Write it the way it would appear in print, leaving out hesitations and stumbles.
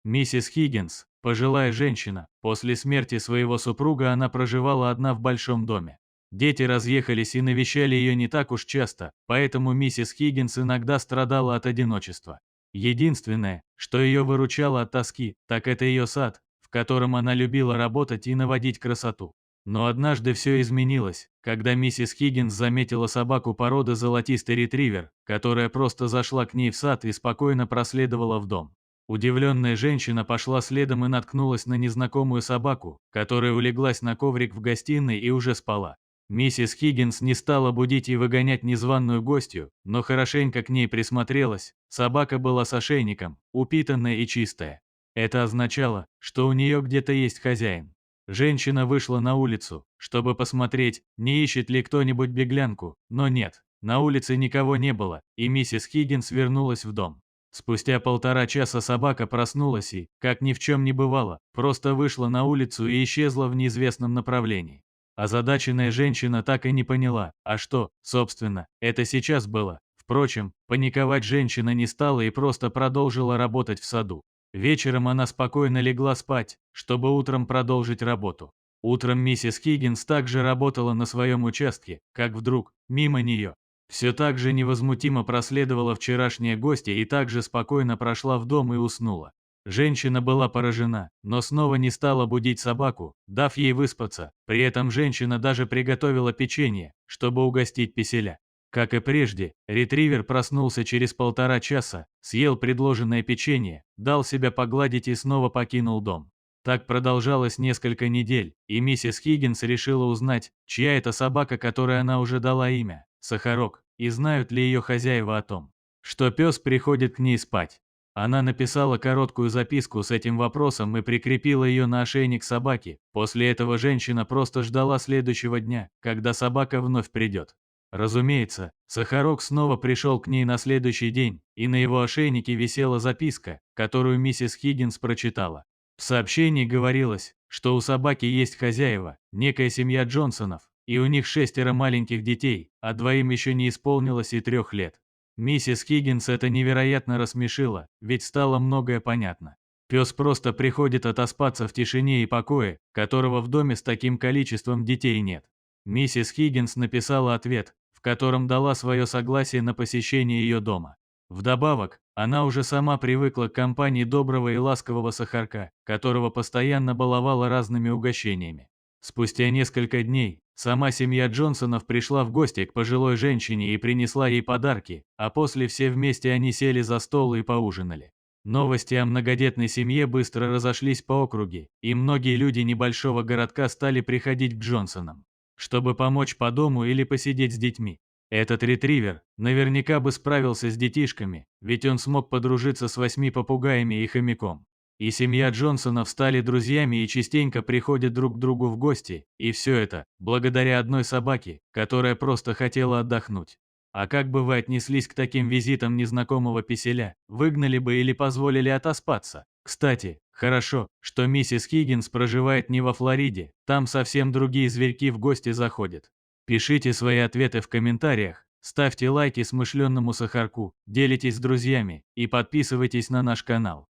Миссис Хиггинс, пожилая женщина, после смерти своего супруга она проживала одна в большом доме. Дети разъехались и навещали ее не так уж часто, поэтому миссис Хиггинс иногда страдала от одиночества. Единственное, что ее выручало от тоски, так это ее сад, в котором она любила работать и наводить красоту. Но однажды все изменилось, когда миссис Хиггинс заметила собаку породы золотистый ретривер, которая просто зашла к ней в сад и спокойно проследовала в дом. Удивленная женщина пошла следом и наткнулась на незнакомую собаку, которая улеглась на коврик в гостиной и уже спала. Миссис Хиггинс не стала будить и выгонять незваную гостью, но хорошенько к ней присмотрелась. Собака была с ошейником, упитанная и чистая. Это означало, что у нее где-то есть хозяин. Женщина вышла на улицу, чтобы посмотреть, не ищет ли кто-нибудь беглянку, но нет, на улице никого не было, и миссис Хиггинс вернулась в дом. Спустя 1,5 часа собака проснулась и, как ни в чем не бывало, просто вышла на улицу и исчезла в неизвестном направлении. Озадаченная женщина так и не поняла, а что, собственно, это сейчас было. Впрочем, паниковать женщина не стала и просто продолжила работать в саду. Вечером она спокойно легла спать, чтобы утром продолжить работу. Утром миссис Хиггинс также работала на своем участке, как вдруг, мимо нее, все так же невозмутимо проследовала вчерашняя гостья и также спокойно прошла в дом и уснула. Женщина была поражена, но снова не стала будить собаку, дав ей выспаться. При этом женщина даже приготовила печенье, чтобы угостить Песеля. Как и прежде, ретривер проснулся через 1,5 часа, съел предложенное печенье, дал себя погладить и снова покинул дом. Так продолжалось несколько недель, и миссис Хиггинс решила узнать, чья это собака, которой она уже дала имя – Сахарок, и знают ли ее хозяева о том, что пес приходит к ней спать. Она написала короткую записку с этим вопросом и прикрепила ее на ошейник собаки. После этого женщина просто ждала следующего дня, когда собака вновь придет. Разумеется, Сахарок снова пришел к ней на следующий день, и на его ошейнике висела записка, которую миссис Хиггинс прочитала. В сообщении говорилось, что у собаки есть хозяева, некая семья Джонсонов, и у них 6 маленьких детей, а двоим еще не исполнилось и 3 лет. Миссис Хиггинс это невероятно рассмешило, ведь стало многое понятно. Пес просто приходит отоспаться в тишине и покое, которого в доме с таким количеством детей нет. Миссис Хиггинс написала ответ, в котором дала свое согласие на посещение ее дома. Вдобавок, она уже сама привыкла к компании доброго и ласкового Сахарка, которого постоянно баловала разными угощениями. Спустя несколько дней, сама семья Джонсонов пришла в гости к пожилой женщине и принесла ей подарки, а после все вместе они сели за стол и поужинали. Новости о многодетной семье быстро разошлись по округе, и многие люди небольшого городка стали приходить к Джонсонам, чтобы помочь по дому или посидеть с детьми. Этот ретривер наверняка бы справился с детишками, ведь он смог подружиться с 8 попугаями и хомяком. И семья Джонсонов стали друзьями и частенько приходят друг к другу в гости, и все это благодаря одной собаке, которая просто хотела отдохнуть. А как бы вы отнеслись к таким визитам незнакомого песеля? Выгнали бы или позволили отоспаться? Кстати, хорошо, что миссис Хиггинс проживает не во Флориде, там совсем другие зверьки в гости заходят. Пишите свои ответы в комментариях, ставьте лайки смышленному Сахарку, делитесь с друзьями и подписывайтесь на наш канал.